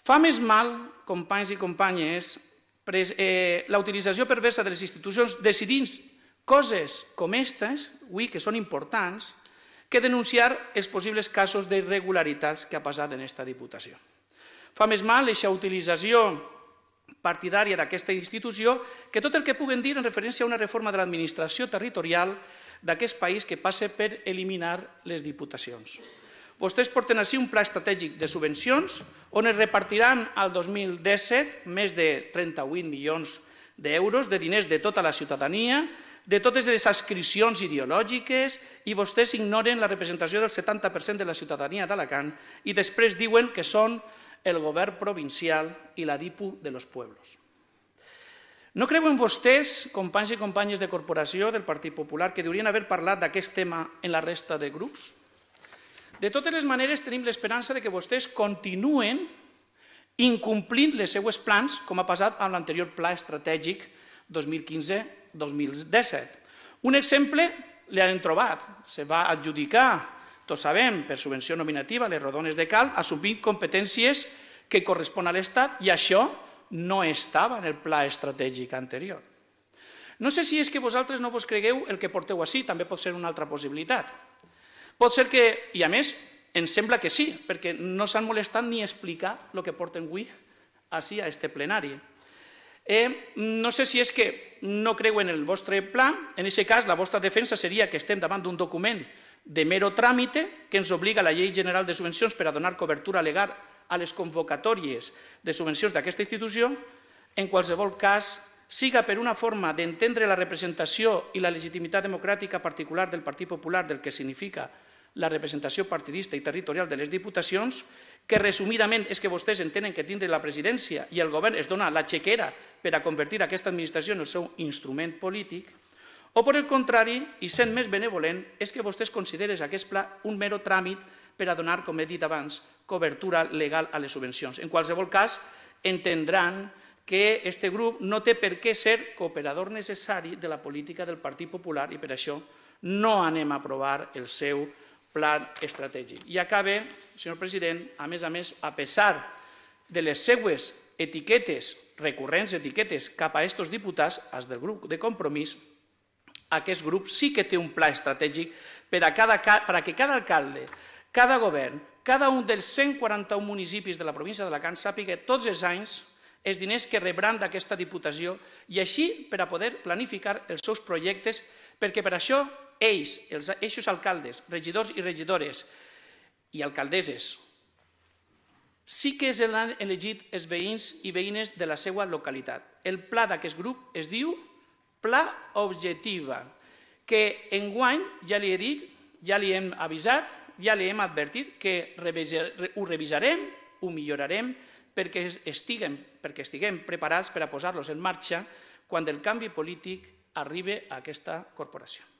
Fa més mal, companys i companyes, la utilització perversa de les institucions decidint coses com aquestes, avui que són importants, que denunciar els possibles casos d'irregularitats que ha passat en aquesta Diputació. Fa més mal aquesta utilització partidària d'aquesta institució que tot el que puguen dir en referència a una reforma de l'administració territorial d'aquest país que passa per eliminar les diputacions. Vostès porten així un pla estratègic de subvencions on es repartiran al 2017 més de 38 milions d'euros de diners de tota la ciutadania, de totes les adscripcions ideològiques, i vostès ignoren la representació del 70% de la ciutadania d'Alacant i després diuen que són el govern provincial i la DIPU de los pueblos. No creuen vostès, companys i companyes de corporació del Partit Popular, que haurien d'haver parlat d'aquest tema en la resta de grups? De totes les maneres, tenim l'esperança que vostès continuen incomplint les seues plans, com ha passat amb l'anterior Pla Estratègic 2015-2017. Un exemple l'han trobat, se va adjudicar, tots sabem, per subvenció nominativa, les rodones de Calp, assumint competències que correspon a l'Estat, i això no estava en el pla estratègic anterior. No sé si és que vosaltres no vos cregueu el que porteu ací, també pot ser una altra possibilitat. Pot ser que, i a més, ens sembla que sí, perquè no s'han molestat ni explicar el que porten avui ací a este plenari. No sé si és que no creuen en el vostre pla, en aquest cas la vostra defensa seria que estem davant d'un document de mero tràmite que ens obliga a la Llei General de Subvencions per a donar cobertura legal a les convocatòries de subvencions d'aquesta institució. En qualsevol cas, siga per una forma d'entendre la representació i la legitimitat democràtica particular del Partit Popular del que significa la representació partidista i territorial de les diputacions, que resumidament és que vostès entenen que tindre la presidència i el govern es dona la xequera per a convertir aquesta administració en el seu instrument polític, o per el contrari, i sent més benevolent, és que vostès consideren aquest pla un mero tràmit per a donar, com he dit abans, cobertura legal a les subvencions. En qualsevol cas, entendran que aquest grup no té per què ser cooperador necessari de la política del Partit Popular i per això no anem a aprovar el seu pla estratègic. I acabe, senyor president, a més, a pesar de les seues etiquetes, recurrents etiquetes cap a aquests diputats, els del grup de Compromís, aquest grup sí que té un pla estratègic per a que cada alcalde, cada govern, cada un dels 141 municipis de la província d'Alacant sàpiga tots els anys els diners que rebran d'aquesta diputació i així per a poder planificar els seus projectes, perquè per això ells, els alcaldes, regidors i regidores i alcaldesses, sí que s'han elegit els veïns i veïnes de la seva localitat. El pla d'aquest grup es diu Pla Objectiva, que enguany, ja li he dit, ja li hem avisat, ja li hem advertit que ho revisarem, ho millorarem, perquè estiguem preparats per a posar-los en marxa quan el canvi polític arribi a aquesta corporació.